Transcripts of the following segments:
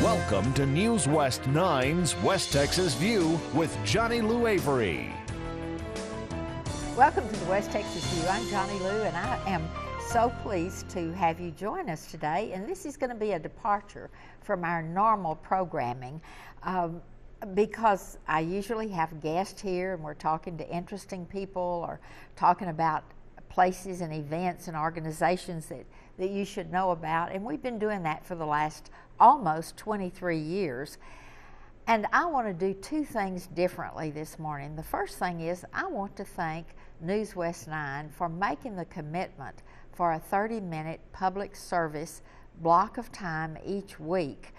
Welcome to News West 9's West Texas View with Johnnie Lou Avery. Welcome to the West Texas View. I'm Johnnie Lou, and I am so pleased to have you join us today. And this is going to be a departure from our normal programming because I usually have guests here and we're talking to interesting people or talking about places and events and organizations that you should know about. And we've been doing that for the last almost 23 years. And I want to do two things differently this morning. The first thing is I want to thank News West 9 for making the commitment for a 30-minute public service block of time each week.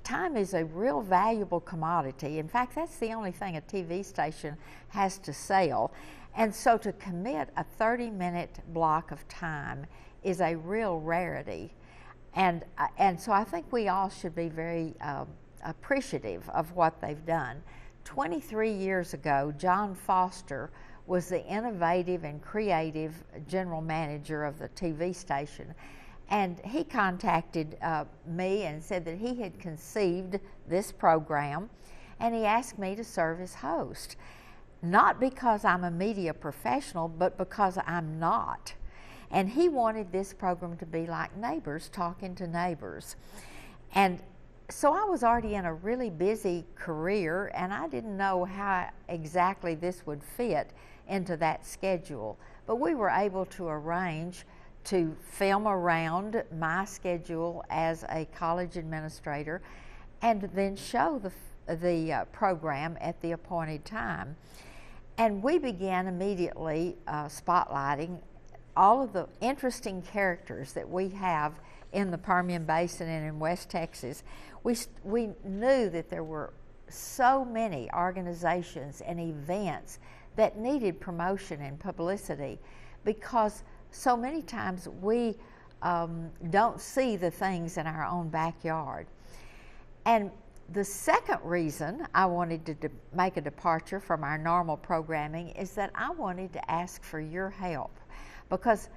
Time is a real valuable commodity. In fact, that's the only thing a TV station has to sell. And so to commit a 30-minute block of time is a real rarity. And so I think we all should be very appreciative of what they've done. 23 years ago, John Foster was the innovative and creative general manager of the TV station. And he contacted me and said that he had conceived this program, and he asked me to serve as host. Not because I'm a media professional, but because I'm not. And he wanted this program to be like neighbors talking to neighbors. And so I was already in a really busy career, and I didn't know how exactly this would fit into that schedule. But we were able to arrange to film around my schedule as a college administrator and then show the program at the appointed time. And we began immediately spotlighting all of the interesting characters that we have in the Permian Basin and in West Texas. We knew that there were so many organizations and events that needed promotion and publicity because so many times we don't see the things in our own backyard. And the second reason I wanted to make a departure from our normal programming is that I wanted to ask for your help, because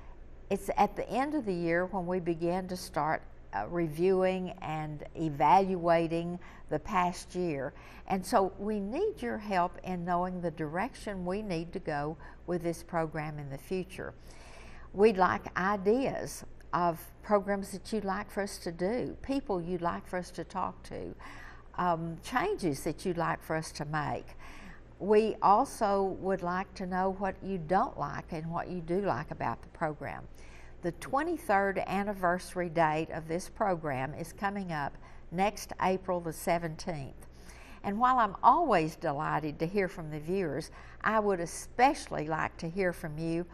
it's at the end of the year when we begin to start reviewing and evaluating the past year. And so we need your help in knowing the direction we need to go with this program in the future. We'd like ideas of programs that you'd like for us to do, people you'd like for us to talk to, changes that you'd like for us to make. We also would like to know what you don't like and what you do like about the program. The 23rd anniversary date of this program is coming up next April the 17th. And while I'm always delighted to hear from the viewers, I would especially like to hear from you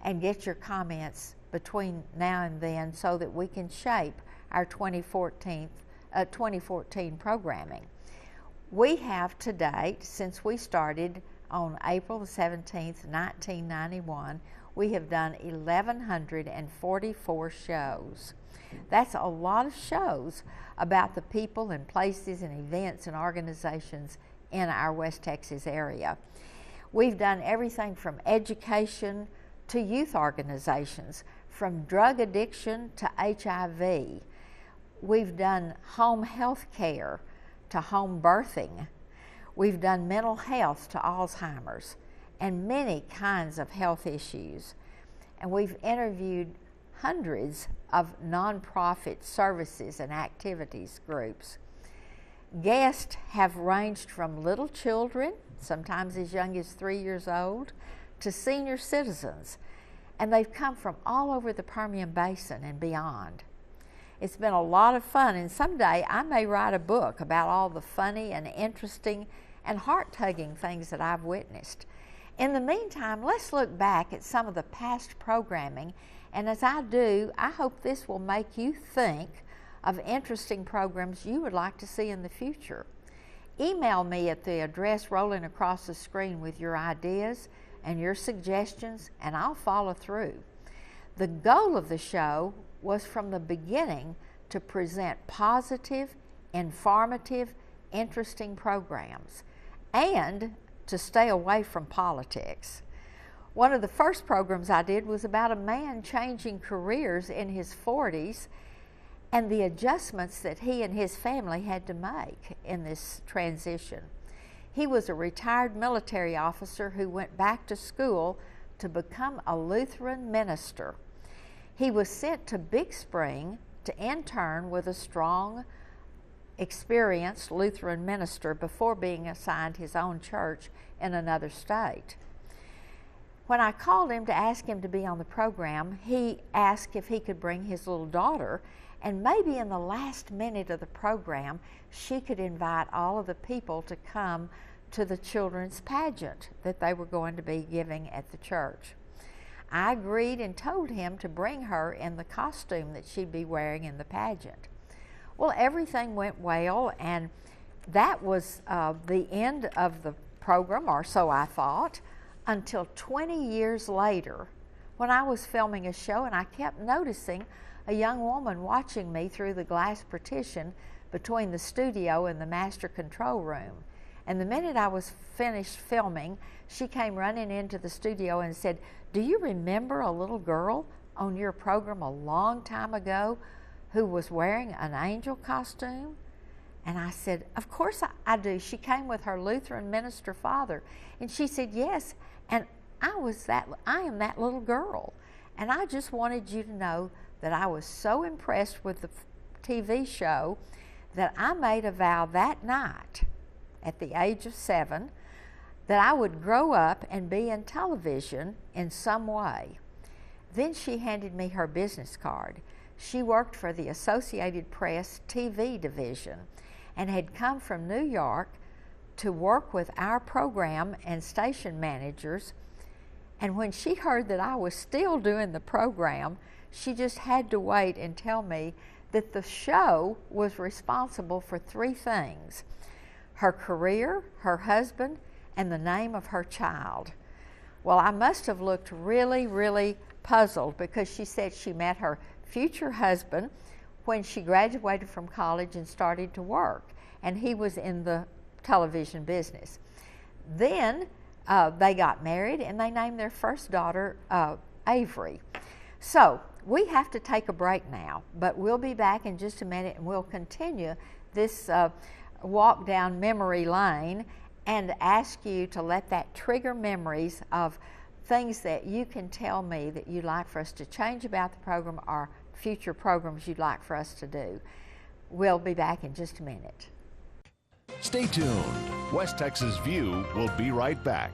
and get your comments between now and then so that we can shape our 2014 programming. We have to date, since we started on April the 17th, 1991, we have done 1,144 shows. That's a lot of shows about the people and places and events and organizations in our West Texas area. We've done everything from education to youth organizations, from drug addiction to HIV. We've done home health care to home birthing. We've done mental health to Alzheimer's and many kinds of health issues. And we've interviewed hundreds of nonprofit services and activities groups. Guests have ranged from little children, sometimes as young as 3 years old, to senior citizens. And they've come from all over the Permian Basin and beyond. It's been a lot of fun, and someday I may write a book about all the funny and interesting and heart-tugging things that I've witnessed. In the meantime, let's look back at some of the past programming, and as I do, I hope this will make you think of interesting programs you would like to see in the future. Email me at the address rolling across the screen with your ideas and your suggestions, and I'll follow through. The goal of the show was from the beginning to present positive, informative, interesting programs and to stay away from politics. One of the first programs I did was about a man changing careers in his 40s and the adjustments that he and his family had to make in this transition. He was a retired military officer who went back to school to become a Lutheran minister. He was sent to Big Spring to intern with a strong, experienced Lutheran minister before being assigned his own church in another state. When I called him to ask him to be on the program, he asked if he could bring his little daughter, and maybe in the last minute of the program, she could invite all of the people to come to the children's pageant that they were going to be giving at the church. I agreed and told him to bring her in the costume that she'd be wearing in the pageant. Well, everything went well, and that was the end of the program, or so I thought, until 20 years later, when I was filming a show and I kept noticing a young woman watching me through the glass partition between the studio and the master control room. And the minute I was finished filming, she came running into the studio and said, "Do you remember a little girl on your program a long time ago who was wearing an angel costume?" And I said, "Of course I do. She came with her Lutheran minister father." And she said, "Yes, and I am that little girl. And I just wanted you to know that I was so impressed with the TV show that I made a vow that night at the age of 7 that I would grow up and be in television in some way." Then she handed me her business card. She worked for the Associated Press TV division and had come from New York to work with our program and station managers. And when she heard that I was still doing the program, she just had to wait and tell me that the show was responsible for 3 things: her career, her husband, and the name of her child. Well, I must have looked really, really puzzled, because she said she met her future husband when she graduated from college and started to work, and he was in the television business. Then they got married and they named their first daughter Avery. So we have to take a break now, but we'll be back in just a minute and we'll continue this walk down memory lane and ask you to let that trigger memories of things that you can tell me that you'd like for us to change about the program, or future programs you'd like for us to do. We'll be back in just a minute. Stay tuned. West Texas View will be right back.